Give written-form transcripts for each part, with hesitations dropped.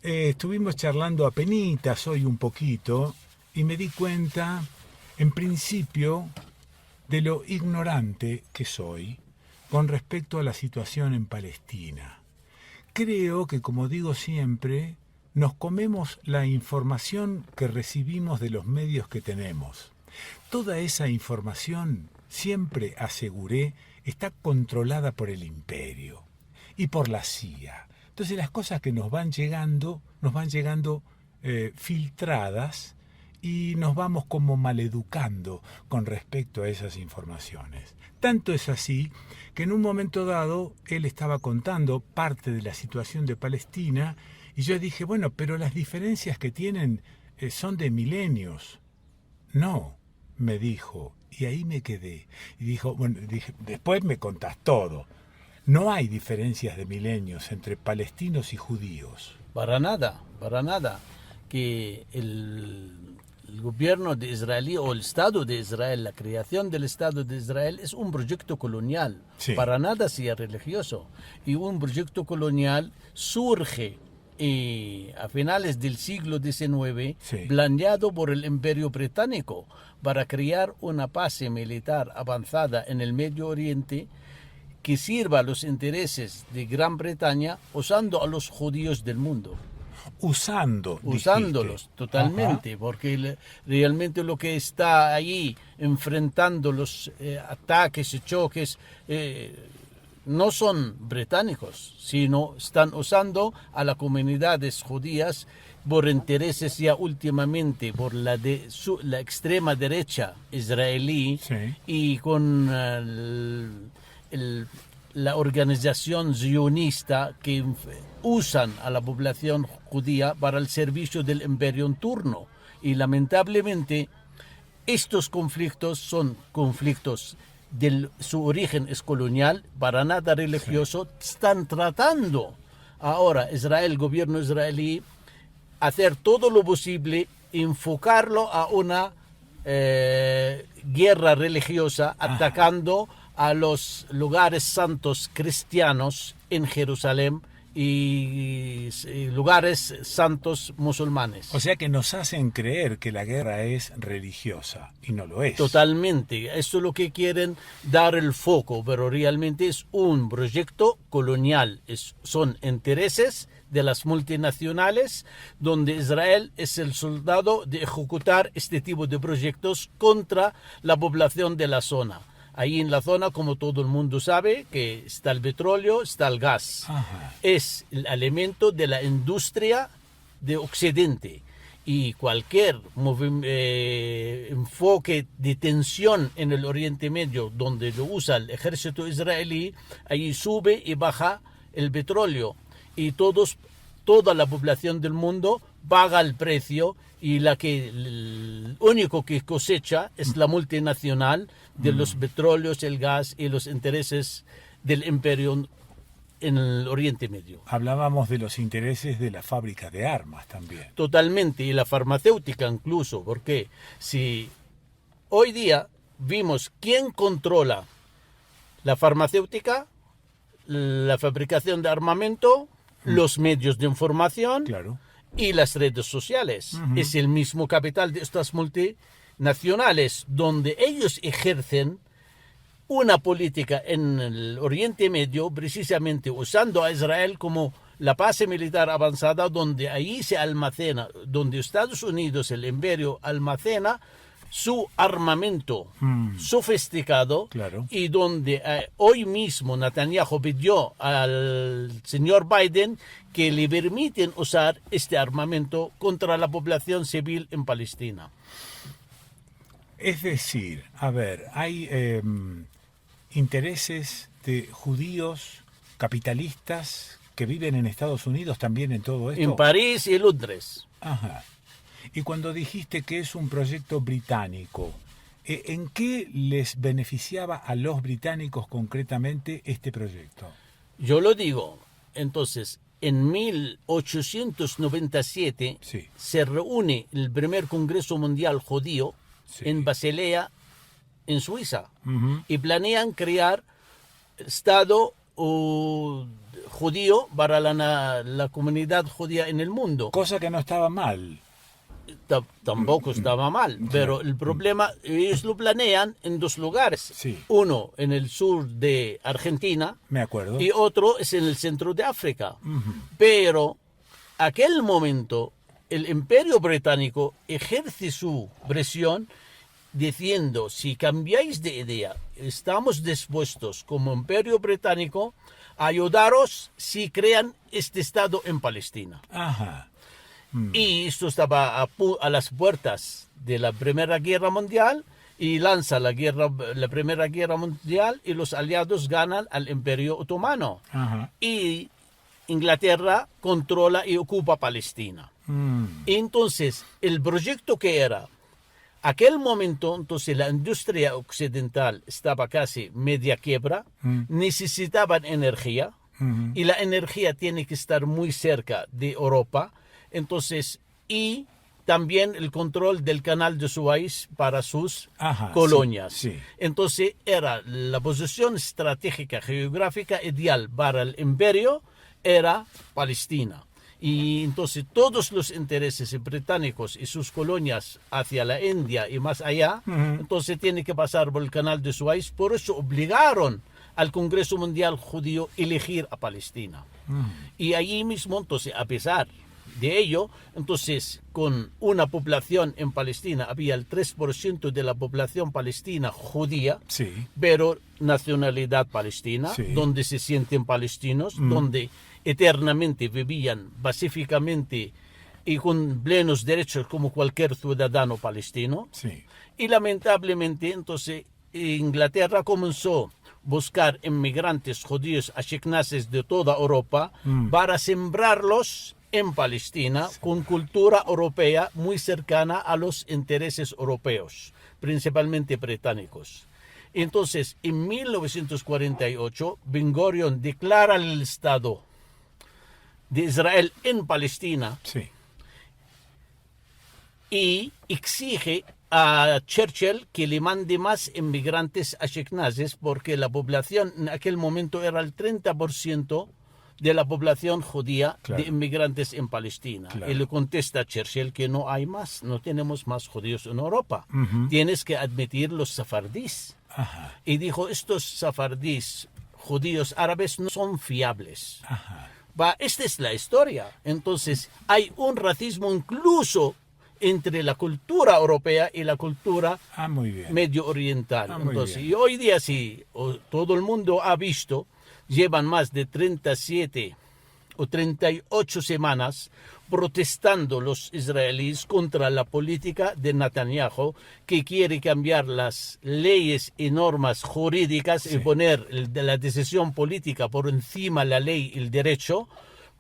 Estuvimos charlando apenitas hoy un poquito y me di cuenta, en principio, de lo ignorante que soy con respecto a la situación en Palestina. Creo que, como digo siempre, nos comemos la información que recibimos de los medios que tenemos. Toda esa información, siempre aseguré, está controlada por el imperio y por la CIA. Entonces las cosas que nos van llegando filtradas y nos vamos como maleducando con respecto a esas informaciones. Tanto es así que en un momento dado él estaba contando parte de la situación de Palestina y yo dije, bueno, pero las diferencias que tienen son de milenios. No, me dijo, y ahí me quedé. Y dijo, bueno, dije, después me contás todo. No hay diferencias de milenios entre palestinos y judíos. Para nada. Que el gobierno de Israel o el Estado de Israel, la creación del Estado de Israel es un proyecto colonial. Sí. Para nada sea religioso. Y un proyecto colonial surge a finales del siglo XIX, Sí. planeado por el Imperio Británico para crear una base militar avanzada en el Medio Oriente que sirva a los intereses de Gran Bretaña usando a los judíos del mundo. Usándolos dijiste. totalmente, Ajá. porque realmente lo que está ahí enfrentando los ataques y choques no son británicos, sino están usando a las comunidades judías por intereses ya últimamente por la extrema derecha israelí. Sí. Y con la organización zionista que usan a la población judía para el servicio del imperio en turno. Y lamentablemente estos conflictos son conflictos su origen es colonial, para nada religioso. Sí. Están tratando ahora el gobierno israelí, hacer todo lo posible, enfocarlo a una guerra religiosa, atacando a los lugares santos cristianos en Jerusalén y lugares santos musulmanes. O sea que nos hacen creer que la guerra es religiosa y no lo es. Totalmente, eso es lo que quieren dar el foco, pero realmente es un proyecto colonial, son intereses de las multinacionales donde Israel es el soldado de ejecutar este tipo de proyectos contra la población de la zona. Ahí en la zona, como todo el mundo sabe, que está el petróleo, está el gas. Ajá. Es el elemento de la industria de Occidente. Y cualquier enfoque de tensión en el Oriente Medio, donde lo usa el ejército israelí, ahí sube y baja el petróleo. Y toda la población del mundo paga el precio, y el único que cosecha es la multinacional de los petróleos, el gas y los intereses del imperio en el Oriente Medio. Hablábamos de los intereses de la fábrica de armas también. Totalmente, y la farmacéutica incluso, porque si hoy día vimos quién controla la farmacéutica, la fabricación de armamento, los medios de información, claro, y las redes sociales. Es el mismo capital de estas multinacionales, donde ellos ejercen una política en el Oriente Medio, precisamente usando a Israel como la base militar avanzada, donde ahí se almacena, donde Estados Unidos, el imperio, almacena su armamento sofisticado, claro, y donde hoy mismo Netanyahu pidió al señor Biden que le permiten usar este armamento contra la población civil en Palestina. Es decir, a ver, hay intereses de judíos capitalistas que viven en Estados Unidos también en todo esto. En París y Londres. Ajá. Y cuando dijiste que es un proyecto británico, ¿en qué les beneficiaba a los británicos concretamente este proyecto? Yo lo digo. Entonces, en 1897 sí, se reúne el primer Congreso Mundial Judío, sí, en Basilea, en Suiza, y planean crear Estado judío para la comunidad judía en el mundo. Cosa que no estaba mal. Tampoco estaba mal, pero el problema, ellos lo planean en dos lugares. Sí. Uno en el sur de Argentina Me acuerdo. y otro es en el centro de África. Pero aquel momento el Imperio Británico ejerce su presión diciendo, si cambiáis de idea, estamos dispuestos como Imperio Británico a ayudaros si crean este Estado en Palestina. Ajá. Y esto estaba a las puertas de la Primera Guerra Mundial y lanza la Primera Guerra Mundial y los aliados ganan al Imperio Otomano. Ajá. Y Inglaterra controla y ocupa Palestina. Entonces, el proyecto que era, aquel momento, entonces la industria occidental estaba casi media quiebra, necesitaban energía y la energía tiene que estar muy cerca de Europa. Entonces, y también el control del canal de Suez para sus colonias. Sí. Entonces, era la posición estratégica geográfica ideal para el imperio, era Palestina. Y entonces todos los intereses británicos y sus colonias hacia la India y más allá, entonces tiene que pasar por el canal de Suez. Por eso obligaron al Congreso Mundial Judío a elegir a Palestina. Y allí mismo, entonces, a pesar de ello, entonces, con una población en Palestina, había el 3% de la población palestina judía, Sí. pero nacionalidad palestina, Sí. donde se sienten palestinos, donde eternamente vivían pacíficamente y con plenos derechos como cualquier ciudadano palestino. Sí. Y lamentablemente, entonces, Inglaterra comenzó a buscar inmigrantes judíos ashkenazes de toda Europa para sembrarlos en Palestina con cultura europea muy cercana a los intereses europeos, principalmente británicos. Entonces, en 1948, Ben Gurion declara el Estado de Israel en Palestina Sí. y exige a Churchill que le mande más inmigrantes ashkenazes porque la población en aquel momento era el 30% de la población judía Claro. de inmigrantes en Palestina. Claro. Y le contesta a Churchill que no hay más, no tenemos más judíos en Europa. Tienes que admitir los sefardíes. Ajá. Y dijo, estos sefardíes judíos árabes no son fiables. Ajá. Esta es la historia. Entonces, hay un racismo incluso entre la cultura europea y la cultura Muy bien. medio oriental. Muy Entonces, bien. y hoy día sí, todo el mundo ha visto, llevan más de 37 o 38 semanas protestando los israelíes contra la política de Netanyahu, que quiere cambiar las leyes y normas jurídicas y poner la decisión política por encima de la ley y el derecho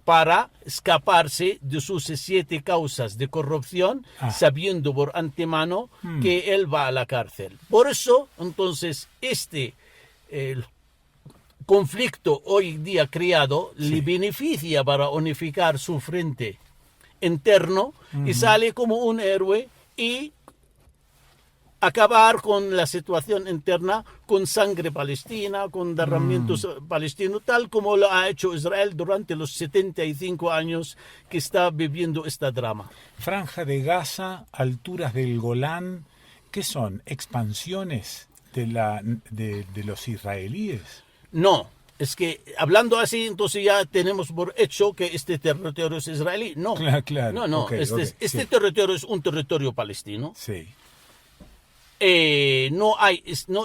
para escaparse de sus 7 causas de corrupción, sabiendo por antemano que él va a la cárcel. Por eso, entonces, el conflicto hoy día creado le beneficia para unificar su frente interno y sale como un héroe y acabar con la situación interna con sangre palestina, con derramamientos palestinos, tal como lo ha hecho Israel durante los 75 años que está viviendo esta drama. Franja de Gaza, alturas del Golán, ¿qué son? ¿Expansiones de los israelíes? No, es que hablando así, entonces ya tenemos por hecho que este territorio es israelí. No, Claro. no, Ok, este sí. territorio es un territorio palestino. Sí. No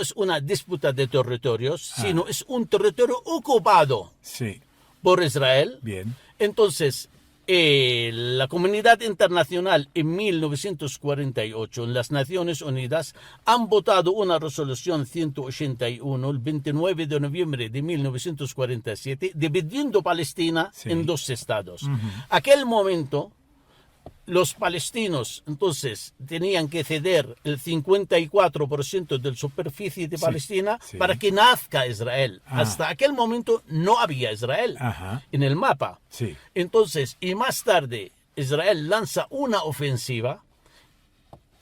es una disputa de territorios, sino es un territorio ocupado Sí. por Israel. Bien. Entonces, la comunidad internacional en 1948 en las Naciones Unidas han votado una resolución 181 el 29 de noviembre de 1947 dividiendo Palestina en 2 estados. Aquel momento los palestinos entonces tenían que ceder el 54% de la superficie de Palestina para que nazca Israel. Hasta aquel momento no había Israel en el mapa. Sí. Entonces, y más tarde Israel lanza una ofensiva,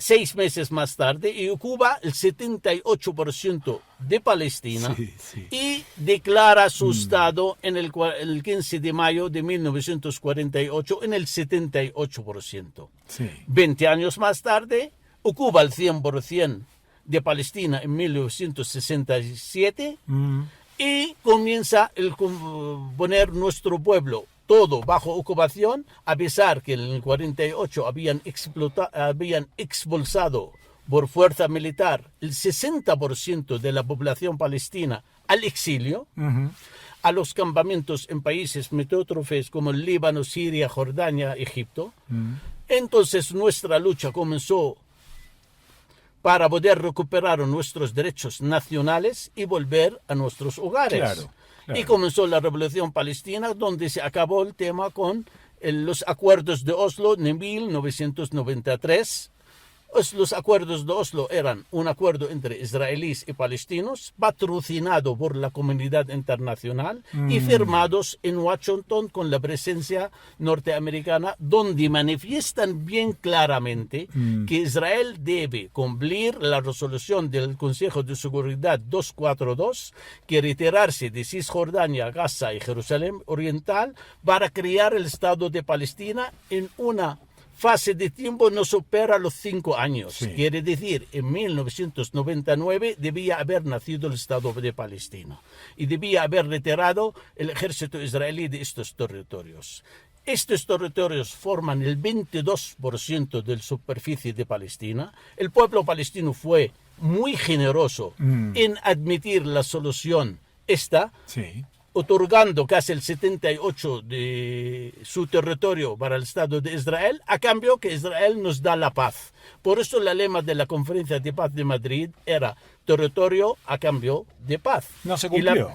6 meses más tarde y ocupa el 78% de Palestina Sí, sí. y declara su estado en el 15 de mayo de 1948 en el 78%. Sí. 20 años más tarde, ocupa el 100% de Palestina en 1967 y comienza a poner nuestro pueblo todo bajo ocupación, a pesar que en el 48 habían expulsado por fuerza militar el 60% de la población palestina al exilio, a los campamentos en países metótrofes como el Líbano, Siria, Jordania, Egipto. Entonces nuestra lucha comenzó para poder recuperar nuestros derechos nacionales y volver a nuestros hogares. Claro. Y comenzó la Revolución Palestina, donde se acabó el tema con los acuerdos de Oslo de 1993. Los acuerdos de Oslo eran un acuerdo entre israelíes y palestinos, patrocinado por la comunidad internacional y firmados en Washington con la presencia norteamericana, donde manifiestan bien claramente que Israel debe cumplir la resolución del Consejo de Seguridad 242, que retirarse de Cisjordania, Gaza y Jerusalén Oriental para crear el Estado de Palestina en una fase de tiempo no supera los 5 años. Sí. Quiere decir, en 1999 debía haber nacido el Estado de Palestina y debía haber retirado el ejército israelí de estos territorios. Estos territorios forman el 22% de la superficie de Palestina. El pueblo palestino fue muy generoso en admitir la solución esta, Sí. otorgando casi el 78% de su territorio para el Estado de Israel, a cambio que Israel nos da la paz. Por eso el lema de la Conferencia de Paz de Madrid era territorio a cambio de paz. No se Y la- cumplió.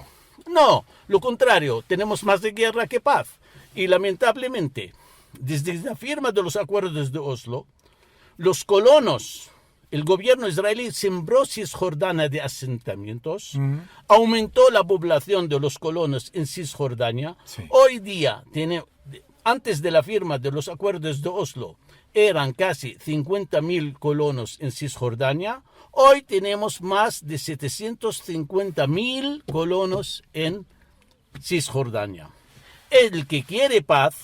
No, lo contrario, tenemos más de guerra que paz. Y lamentablemente, desde la firma de los acuerdos de Oslo, los colonos, el gobierno israelí sembró Cisjordania de asentamientos, aumentó la población de los colonos en Cisjordania. Sí. Hoy día, antes de la firma de los acuerdos de Oslo, eran casi 50.000 colonos en Cisjordania. Hoy tenemos más de 750.000 colonos en Cisjordania. El que quiere paz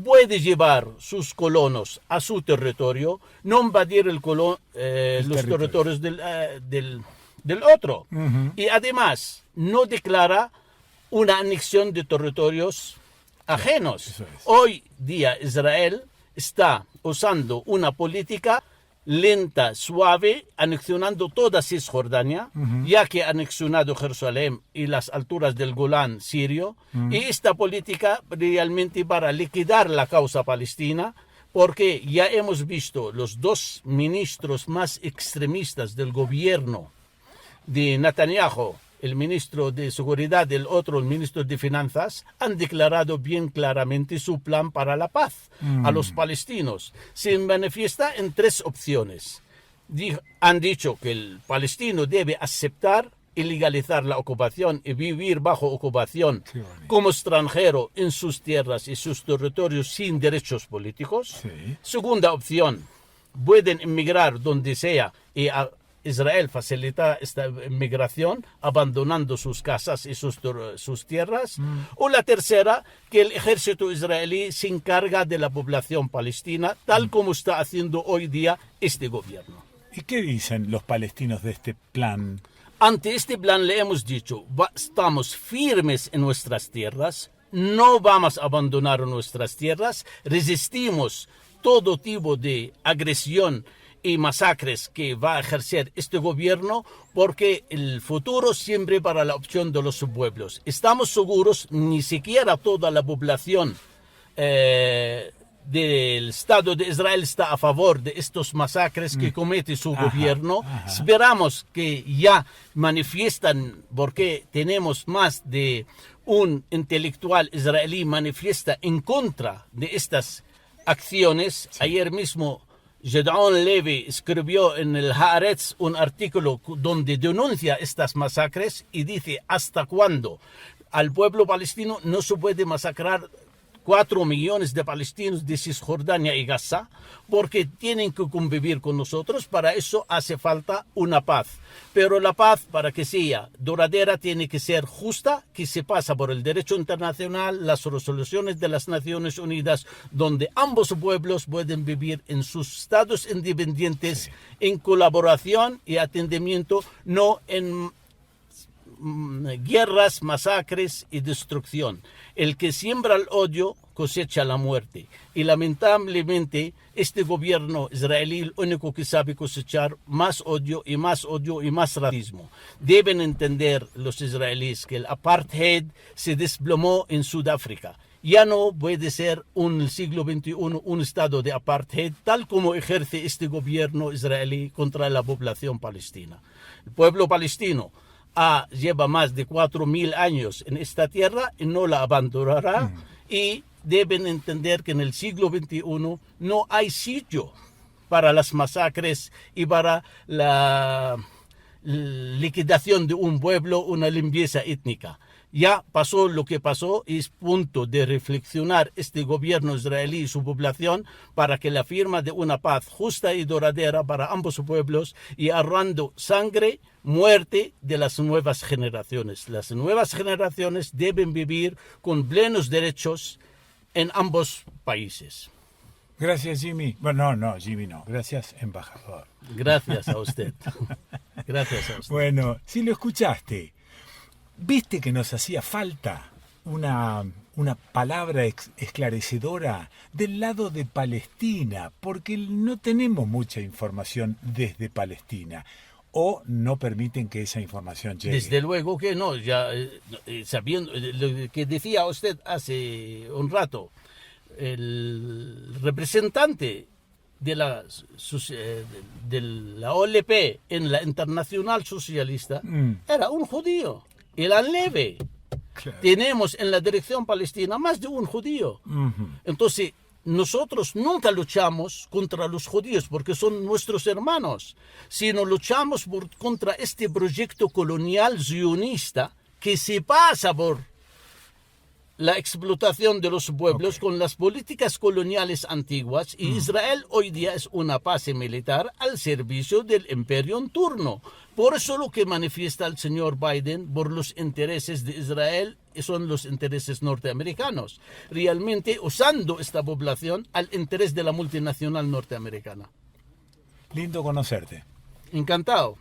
puede llevar sus colonos a su territorio, no invadir los territorio. territorios del otro. Y además no declara una anexión de territorios ajenos. Eso es. Hoy día Israel está usando una política lenta, suave, anexionando toda Cisjordania, ya que ha anexionado Jerusalén y las alturas del Golán sirio, y esta política realmente para liquidar la causa palestina, porque ya hemos visto los dos ministros más extremistas del gobierno de Netanyahu, el ministro de Seguridad, el otro, el ministro de Finanzas, han declarado bien claramente su plan para la paz a los palestinos. Se manifiesta en 3 opciones. Han dicho que el palestino debe aceptar y legalizar la ocupación y vivir bajo ocupación Qué bonito. como extranjero en sus tierras y sus territorios sin derechos políticos. Sí. Segunda opción, pueden emigrar donde sea y Israel facilita esta migración abandonando sus casas y sus tierras. O la tercera, que el ejército israelí se encarga de la población palestina, tal como está haciendo hoy día este gobierno. ¿Y qué dicen los palestinos de este plan? Ante este plan le hemos dicho, estamos firmes en nuestras tierras, no vamos a abandonar nuestras tierras, resistimos todo tipo de agresión y masacres que va a ejercer este gobierno, porque el futuro siempre para la opción de los pueblos. Estamos seguros, ni siquiera toda la población del Estado de Israel está a favor de estos masacres que comete su gobierno. Esperamos que ya manifiestan, porque tenemos más de un intelectual israelí manifiesta en contra de estas acciones. Sí. Ayer mismo Gedeon Levy escribió en el Haaretz un artículo donde denuncia estas masacres y dice hasta cuándo al pueblo palestino no se puede masacrar 4 millones de palestinos de Cisjordania y Gaza, porque tienen que convivir con nosotros. Para eso hace falta una paz. Pero la paz, para que sea duradera, tiene que ser justa, que se pasa por el derecho internacional, las resoluciones de las Naciones Unidas, donde ambos pueblos pueden vivir en sus estados independientes, en colaboración y atendimiento, no en guerras, masacres y destrucción. El que siembra el odio cosecha la muerte. Y lamentablemente este gobierno israelí lo único que sabe cosechar más odio y más odio y más racismo. Deben entender los israelíes que el apartheid se desplomó en Sudáfrica. Ya no puede ser en el siglo XXI un estado de apartheid tal como ejerce este gobierno israelí contra la población palestina. El pueblo palestino lleva más de 4.000 años en esta tierra y no la abandonará. Y deben entender que en el siglo XXI no hay sitio para las masacres y para la liquidación de un pueblo, una limpieza étnica. Ya pasó lo que pasó y es punto de reflexionar este gobierno israelí y su población para que la firma de una paz justa y duradera para ambos pueblos y ahorrando sangre, muerte de las nuevas generaciones. Las nuevas generaciones deben vivir con plenos derechos en ambos países. Gracias, Jimmy. Bueno, no, Jimmy no. Gracias, embajador. Gracias a usted. Gracias a usted. Bueno, si lo escuchaste, ¿viste que nos hacía falta una palabra esclarecedora del lado de Palestina? Porque no tenemos mucha información desde Palestina. ¿O no permiten que esa información llegue? Desde luego que no. Ya sabiendo lo que decía usted hace un rato, el representante de la OLP en la Internacional Socialista era un judío. Elan Levy. Claro. Tenemos en la dirección palestina más de un judío. Entonces, nosotros nunca luchamos contra los judíos porque son nuestros hermanos, sino luchamos contra este proyecto colonial sionista que se pasa por la explotación de los pueblos con las políticas coloniales antiguas, y Israel hoy día es una base militar al servicio del imperio en turno. Por eso lo que manifiesta el señor Biden por los intereses de Israel son los intereses norteamericanos, realmente usando esta población al interés de la multinacional norteamericana. Lindo conocerte. Encantado.